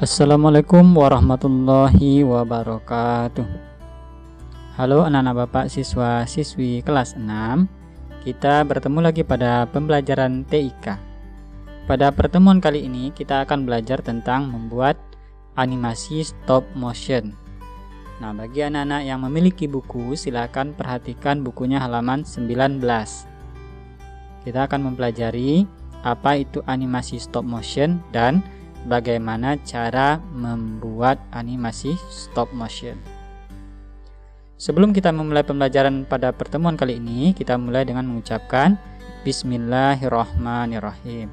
Assalamualaikum warahmatullahi wabarakatuh. Halo anak-anak Bapak siswa siswi kelas 6. Kita bertemu lagi pada pembelajaran TIK. Pada pertemuan kali ini kita akan belajar tentang membuat animasi stop motion. Nah, bagi anak-anak yang memiliki buku, silakan perhatikan bukunya halaman 19. Kita akan mempelajari apa itu animasi stop motion dan bagaimana cara membuat animasi stop motion. Sebelum kita memulai pembelajaran pada pertemuan kali ini, kita mulai dengan mengucapkan Bismillahirrahmanirrahim.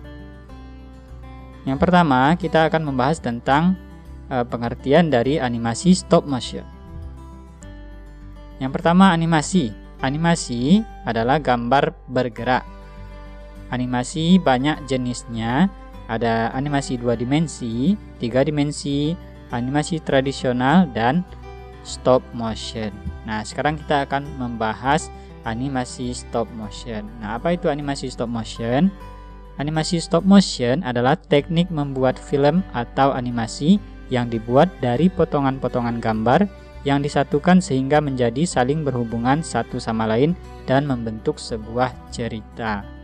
Yang pertama, kita akan membahas tentang pengertian dari animasi stop motion. Yang pertama, animasi. Animasi adalah gambar bergerak. Animasi banyak jenisnya. Ada animasi 2 dimensi, 3 dimensi, animasi tradisional, dan stop motion. Nah, sekarang kita akan membahas animasi stop motion. Nah, apa itu animasi stop motion? Animasi stop motion adalah teknik membuat film atau animasi yang dibuat dari potongan-potongan gambar yang disatukan sehingga menjadi saling berhubungan satu sama lain dan membentuk sebuah cerita.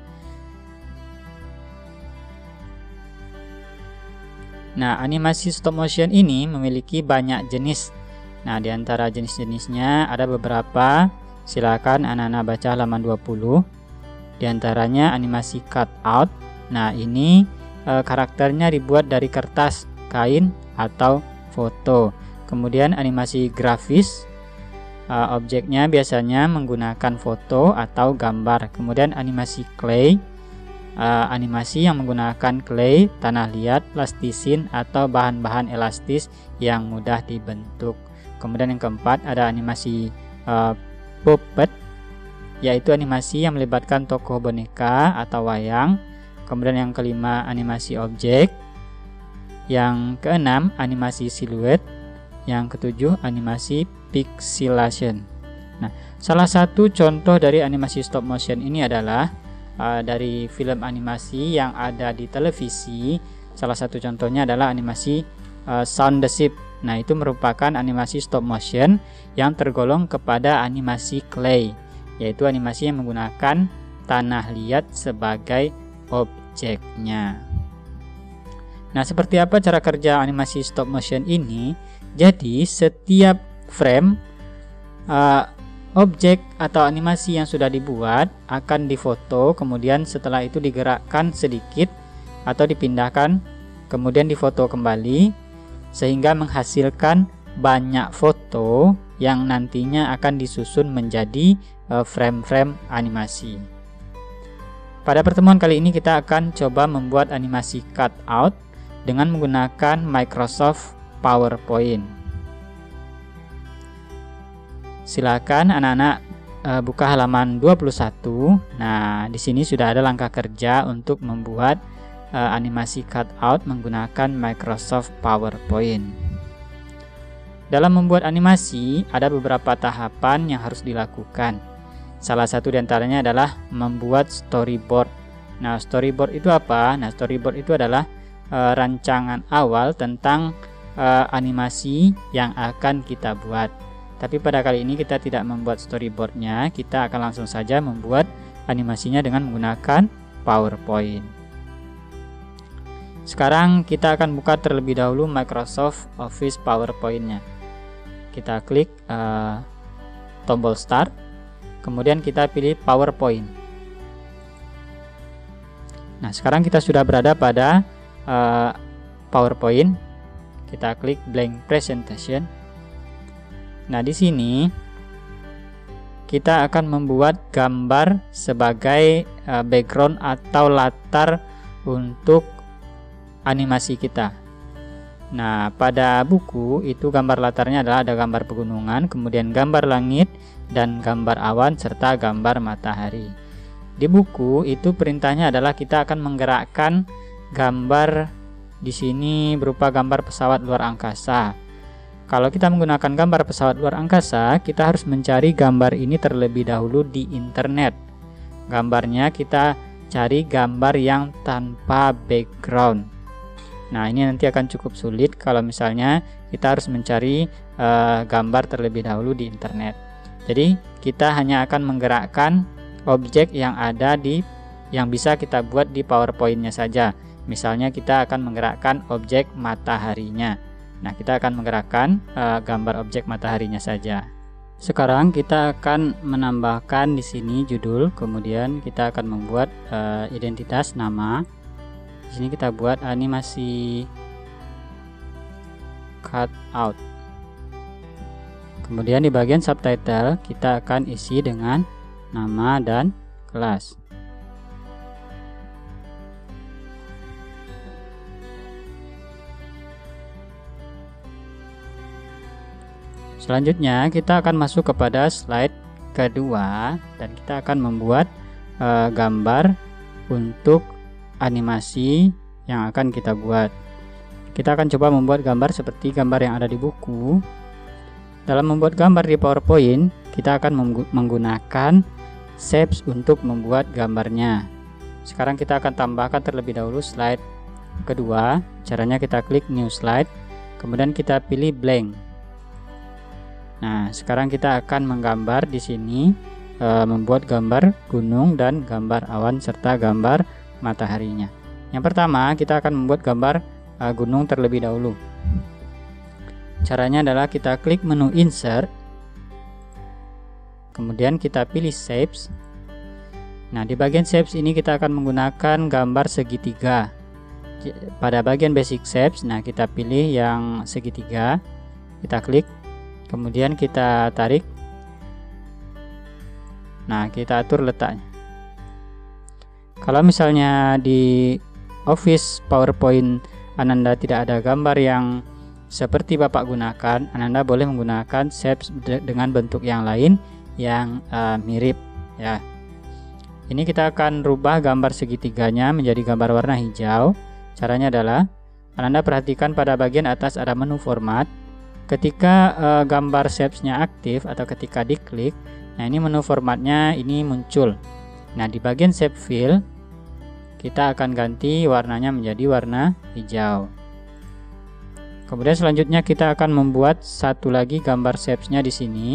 Nah, animasi stop motion ini memiliki banyak jenis. Nah, di antara jenis-jenisnya ada beberapa. Silakan anak-anak baca halaman 20. Di antaranya animasi cut out. Nah, ini karakternya dibuat dari kertas, kain, atau foto. Kemudian animasi grafis. Objeknya biasanya menggunakan foto atau gambar. Kemudian animasi clay. Animasi yang menggunakan clay, tanah liat, plastisin, atau bahan-bahan elastis yang mudah dibentuk. Kemudian yang keempat ada animasi puppet, yaitu animasi yang melibatkan tokoh boneka atau wayang. Kemudian yang kelima animasi objek. Yang keenam animasi siluet. Yang ketujuh animasi pixelation. Nah, salah satu contoh dari animasi stop motion ini adalah dari film animasi yang ada di televisi. Salah satu contohnya adalah animasi Shaun the Sheep. Nah, itu merupakan animasi stop motion yang tergolong kepada animasi clay, yaitu animasi yang menggunakan tanah liat sebagai objeknya. Nah, seperti apa cara kerja animasi stop motion ini? Jadi setiap frame objek atau animasi yang sudah dibuat akan difoto, kemudian setelah itu digerakkan sedikit atau dipindahkan, kemudian difoto kembali sehingga menghasilkan banyak foto yang nantinya akan disusun menjadi frame-frame animasi. Pada pertemuan kali ini kita akan coba membuat animasi cut out dengan menggunakan Microsoft PowerPoint. Silakan anak-anak buka halaman 21. Nah, di sini sudah ada langkah kerja untuk membuat animasi cut out menggunakan Microsoft PowerPoint. Dalam membuat animasi ada beberapa tahapan yang harus dilakukan. Salah satu diantaranya adalah membuat storyboard. Nah, storyboard itu apa? Nah, storyboard itu adalah rancangan awal tentang animasi yang akan kita buat. Tapi pada kali ini kita tidak membuat storyboardnya, kita akan langsung saja membuat animasinya dengan menggunakan PowerPoint. Sekarang kita akan buka terlebih dahulu Microsoft Office PowerPoint-nya. Kita klik tombol Start, kemudian kita pilih PowerPoint. Nah, sekarang kita sudah berada pada PowerPoint. Kita klik Blank Presentation. Nah, di sini kita akan membuat gambar sebagai background atau latar untuk animasi kita. Nah, pada buku itu gambar latarnya adalah ada gambar pegunungan, kemudian gambar langit dan gambar awan serta gambar matahari. Di buku itu perintahnya adalah kita akan menggerakkan gambar di sini berupa gambar pesawat luar angkasa. Kalau kita menggunakan gambar pesawat luar angkasa, kita harus mencari gambar ini terlebih dahulu di internet. Gambarnya kita cari gambar yang tanpa background. Nah, ini nanti akan cukup sulit kalau misalnya kita harus mencari gambar terlebih dahulu di internet. Jadi kita hanya akan menggerakkan objek yang ada yang bisa kita buat di PowerPoint-nya saja. Misalnya kita akan menggerakkan objek mataharinya. Nah, kita akan menggerakkan gambar objek mataharinya saja. Sekarang kita akan menambahkan di sini judul, kemudian kita akan membuat identitas nama. Di sini kita buat animasi cut out. Kemudian di bagian subtitle kita akan isi dengan nama dan kelas. Selanjutnya kita akan masuk kepada slide kedua dan kita akan membuat gambar untuk animasi yang akan kita buat. Kita akan coba membuat gambar seperti gambar yang ada di buku. Dalam membuat gambar di PowerPoint, kita akan menggunakan shapes untuk membuat gambarnya. Sekarang kita akan tambahkan terlebih dahulu slide kedua. Caranya kita klik new slide, kemudian kita pilih blank. Nah, sekarang kita akan menggambar di sini, membuat gambar gunung dan gambar awan serta gambar mataharinya. Yang pertama, kita akan membuat gambar gunung terlebih dahulu. Caranya adalah kita klik menu insert, kemudian kita pilih shapes. Nah, di bagian shapes ini kita akan menggunakan gambar segitiga. Pada bagian basic shapes, nah kita pilih yang segitiga, kita klik, kemudian kita tarik. Nah, kita atur letaknya. Kalau misalnya di Office PowerPoint Ananda tidak ada gambar yang seperti Bapak gunakan, Ananda boleh menggunakan shapes dengan bentuk yang lain yang mirip ya. Ini kita akan rubah gambar segitiganya menjadi gambar warna hijau. Caranya adalah Ananda perhatikan pada bagian atas ada menu format. Ketika gambar shapes-nya aktif atau ketika diklik, nah ini menu formatnya ini muncul. Nah, di bagian shape fill kita akan ganti warnanya menjadi warna hijau. Kemudian selanjutnya kita akan membuat satu lagi gambar shapes-nya di sini.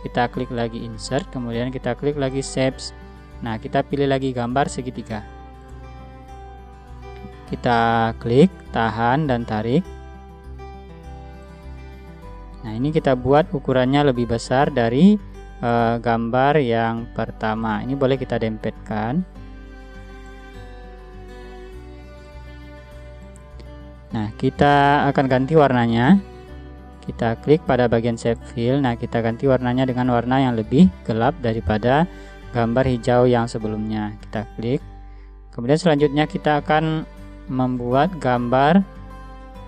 Kita klik lagi insert, kemudian kita klik lagi shapes. Nah, kita pilih lagi gambar segitiga. Kita klik, tahan dan tarik. Nah, ini kita buat ukurannya lebih besar dari gambar yang pertama. Ini boleh kita dempetkan. Nah, kita akan ganti warnanya. Kita klik pada bagian shape fill. Nah, kita ganti warnanya dengan warna yang lebih gelap daripada gambar hijau yang sebelumnya. Kita klik. Kemudian selanjutnya kita akan membuat gambar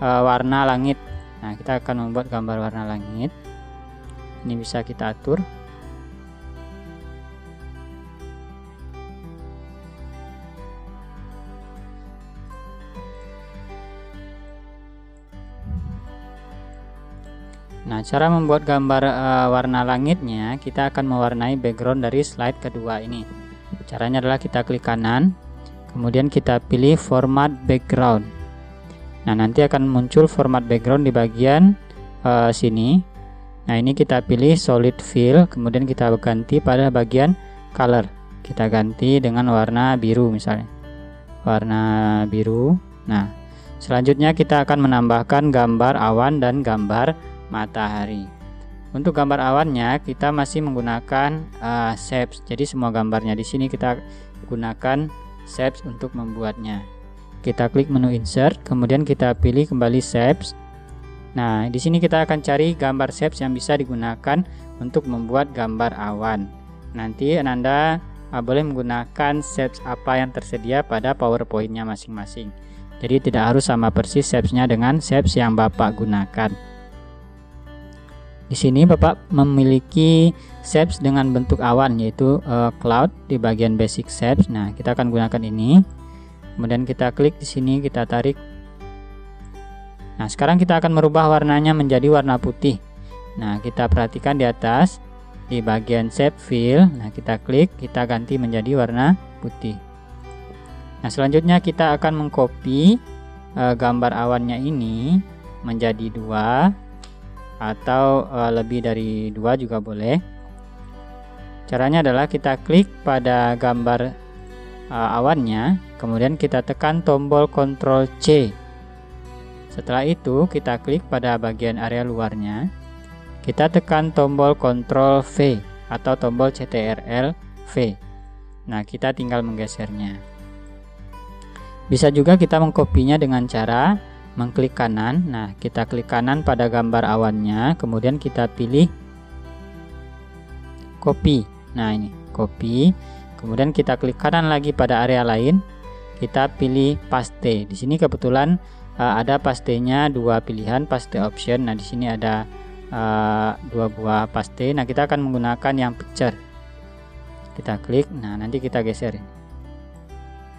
warna langit. Nah, kita akan membuat gambar warna langit. Ini bisa kita atur. Nah, cara membuat gambar warna langitnya, kita akan mewarnai background dari slide kedua ini. Caranya adalah kita klik kanan, kemudian kita pilih format background. Nah, nanti akan muncul format background di bagian sini. Nah, ini kita pilih solid fill, kemudian kita ganti pada bagian color. Kita ganti dengan warna biru misalnya. Warna biru. Nah, selanjutnya kita akan menambahkan gambar awan dan gambar matahari. Untuk gambar awannya kita masih menggunakan shapes. Jadi semua gambarnya di sini kita gunakan shapes untuk membuatnya. Kita klik menu insert, kemudian kita pilih kembali shapes. Nah, di sini kita akan cari gambar shapes yang bisa digunakan untuk membuat gambar awan. Nanti Ananda boleh menggunakan shapes apa yang tersedia pada PowerPoint-nya masing-masing. Jadi tidak harus sama persis shapes-nya dengan shapes yang Bapak gunakan. Di sini Bapak memiliki shapes dengan bentuk awan, yaitu cloud di bagian basic shapes. Nah, kita akan gunakan ini. Kemudian kita klik di sini, kita tarik. Nah, sekarang kita akan merubah warnanya menjadi warna putih. Nah, kita perhatikan di atas di bagian shape fill. Nah, kita klik, kita ganti menjadi warna putih. Nah, selanjutnya kita akan mengcopy gambar awannya ini menjadi 2 atau lebih dari 2 juga boleh. Caranya adalah kita klik pada gambar awannya, kemudian kita tekan tombol Ctrl C. Setelah itu kita klik pada bagian area luarnya, kita tekan tombol Ctrl V atau tombol Ctrl V. Nah, kita tinggal menggesernya. Bisa juga kita mengkopinya dengan cara mengklik kanan. Nah, kita klik kanan pada gambar awannya, kemudian kita pilih copy. Nah, ini copy. Kemudian kita klik kanan lagi pada area lain, kita pilih paste. Di sini kebetulan ada pastenya 2 pilihan, paste option. Nah, di sini ada 2 buah paste. Nah, kita akan menggunakan yang picture. Kita klik. Nah, nanti kita geser.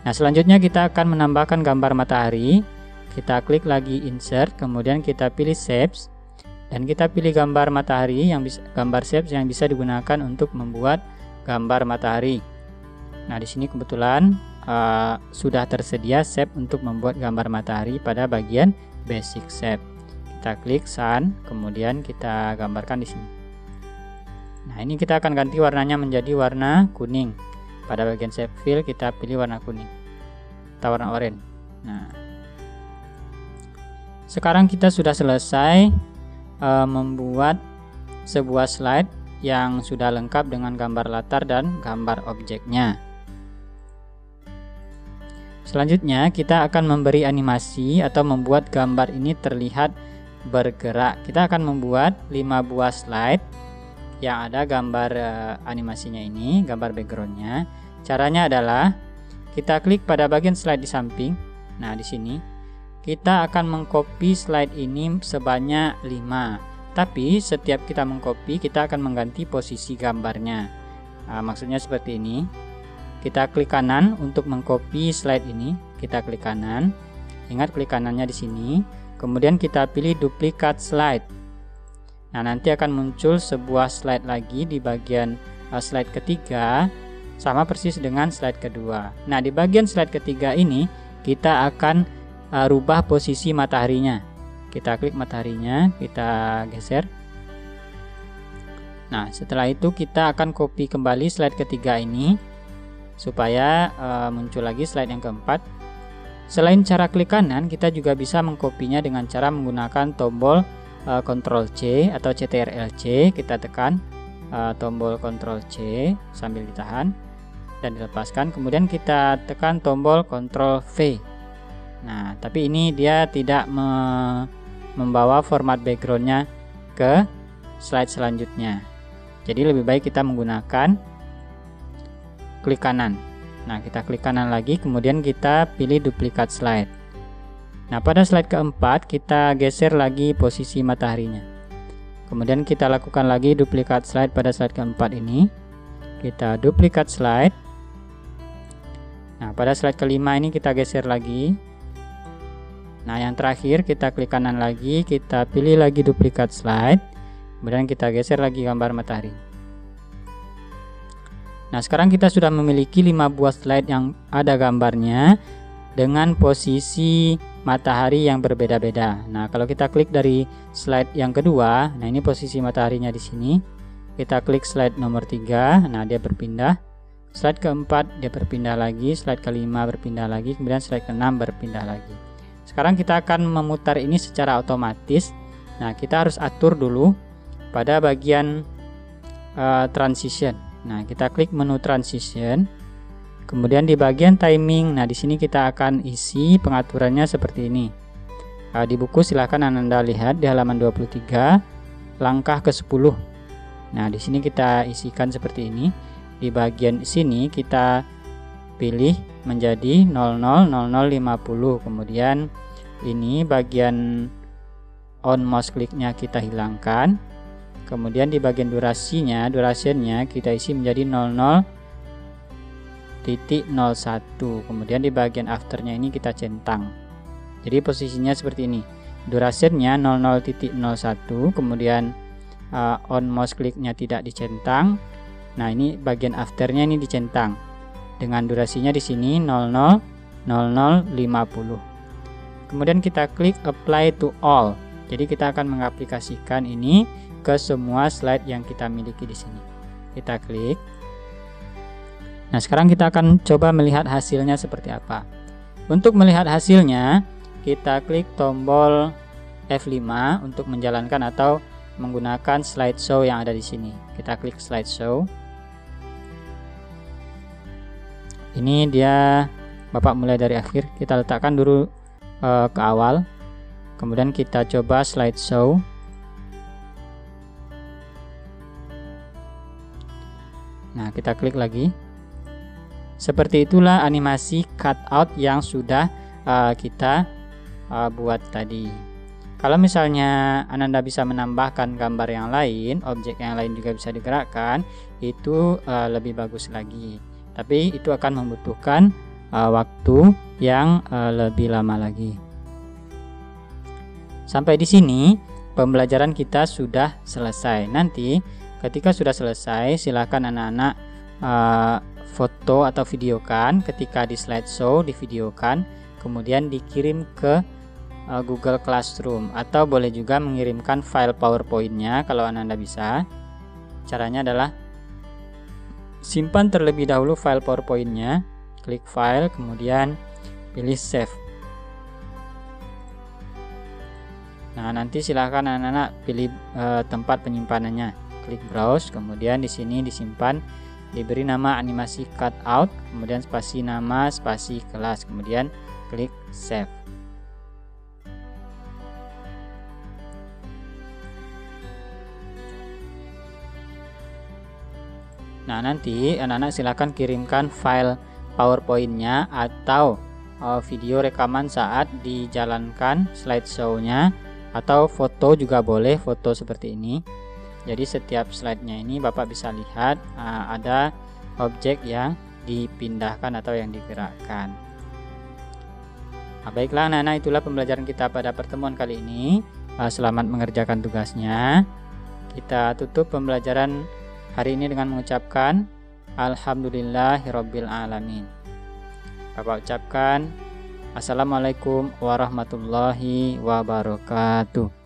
Nah, selanjutnya kita akan menambahkan gambar matahari. Kita klik lagi insert, kemudian kita pilih shapes dan kita pilih gambar matahari yang bisa, gambar shapes yang bisa digunakan untuk membuat gambar matahari. Nah, di sini kebetulan sudah tersedia shape untuk membuat gambar matahari pada bagian basic shape. Kita klik sun, kemudian kita gambarkan di sini. Nah, ini kita akan ganti warnanya menjadi warna kuning. Pada bagian shape fill kita pilih warna kuning atau warna oranye. Nah, sekarang kita sudah selesai membuat sebuah slide yang sudah lengkap dengan gambar latar dan gambar objeknya. Selanjutnya kita akan memberi animasi atau membuat gambar ini terlihat bergerak. Kita akan membuat 5 buah slide yang ada gambar animasinya ini, gambar backgroundnya. Caranya adalah kita klik pada bagian slide di samping. Nah, di sini kita akan mengcopy slide ini sebanyak 5. Tapi setiap kita mengcopy, kita akan mengganti posisi gambarnya. Nah, maksudnya seperti ini. Kita klik kanan untuk mengcopy slide ini. Kita klik kanan. Ingat klik kanannya di sini. Kemudian kita pilih duplicate slide. Nah, nanti akan muncul sebuah slide lagi di bagian slide ketiga, sama persis dengan slide kedua. Nah, di bagian slide ketiga ini kita akan rubah posisi mataharinya. Kita klik mataharinya, kita geser. Nah, setelah itu kita akan copy kembali slide ketiga ini supaya muncul lagi slide yang keempat. Selain cara klik kanan, kita juga bisa mengkopinya dengan cara menggunakan tombol Ctrl C atau Ctrl C. Kita tekan tombol Ctrl C sambil ditahan dan dilepaskan, kemudian kita tekan tombol Ctrl V. Nah, tapi ini dia tidak membawa format backgroundnya ke slide selanjutnya. Jadi lebih baik kita menggunakan klik kanan. Nah, kita klik kanan lagi, kemudian kita pilih duplicate slide. Nah, pada slide keempat kita geser lagi posisi mataharinya. Kemudian kita lakukan lagi duplicate slide pada slide keempat ini. Kita duplicate slide. Nah, pada slide kelima ini kita geser lagi. Nah, yang terakhir kita klik kanan lagi, kita pilih lagi duplicate slide. Kemudian kita geser lagi gambar matahari. Nah, sekarang kita sudah memiliki 5 buah slide yang ada gambarnya dengan posisi matahari yang berbeda-beda. Nah, kalau kita klik dari slide yang kedua, nah ini posisi mataharinya di sini. Kita klik slide nomor 3, nah dia berpindah. Slide keempat dia berpindah lagi, slide kelima berpindah lagi, kemudian slide keenam berpindah lagi. Sekarang kita akan memutar ini secara otomatis. Nah, kita harus atur dulu pada bagian transition. Nah, kita klik menu transition. Kemudian di bagian timing, nah di sini kita akan isi pengaturannya seperti ini. Di buku silahkan Anda lihat di halaman 23, langkah ke-10. Nah, di sini kita isikan seperti ini. Di bagian sini kita pilih menjadi 000050. Kemudian ini bagian on mouse kliknya kita hilangkan. Kemudian di bagian durasinya kita isi menjadi 00.01. Kemudian di bagian afternya ini kita centang. Jadi posisinya seperti ini. Durasinya 00.01. Kemudian on mouse kliknya tidak dicentang. Nah, ini bagian afternya ini dicentang. Dengan durasinya di sini 00.0050. Kemudian kita klik apply to all. Jadi kita akan mengaplikasikan ini ke semua slide yang kita miliki di sini. Kita klik. Nah, sekarang kita akan coba melihat hasilnya seperti apa. Untuk melihat hasilnya, kita klik tombol F5 untuk menjalankan atau menggunakan slideshow yang ada di sini. Kita klik slideshow. Ini dia Bapak mulai dari akhir. Kita letakkan dulu ke awal. Kemudian kita coba slideshow. Nah, kita klik lagi. Seperti itulah animasi cutout yang sudah kita buat tadi. Kalau misalnya Ananda bisa menambahkan gambar yang lain, objek yang lain juga bisa digerakkan, itu lebih bagus lagi. Tapi itu akan membutuhkan waktu yang lebih lama lagi. Sampai di sini pembelajaran kita sudah selesai. Nanti ketika sudah selesai, silakan anak-anak foto atau videokan. Ketika di slideshow divideokan, kemudian dikirim ke Google Classroom, atau boleh juga mengirimkan file PowerPoint-nya kalau Anda bisa. Caranya adalah simpan terlebih dahulu file PowerPoint-nya, klik file, kemudian pilih save. Nah, nanti silakan anak-anak pilih tempat penyimpanannya, klik browse, kemudian di sini disimpan, diberi nama animasi cutout, kemudian spasi nama, spasi kelas, kemudian klik save. Nah, nanti anak-anak silakan kirimkan file PowerPoint-nya atau video rekaman saat dijalankan slideshow-nya, atau foto juga boleh, foto seperti ini. Jadi setiap slide-nya ini Bapak bisa lihat ada objek yang dipindahkan atau yang digerakkan. Nah, baiklah anak-anak, itulah pembelajaran kita pada pertemuan kali ini. Selamat mengerjakan tugasnya. Kita tutup pembelajaran hari ini dengan mengucapkan Alhamdulillahirabbil alamin. Bapak ucapkan Assalamualaikum warahmatullahi wabarakatuh.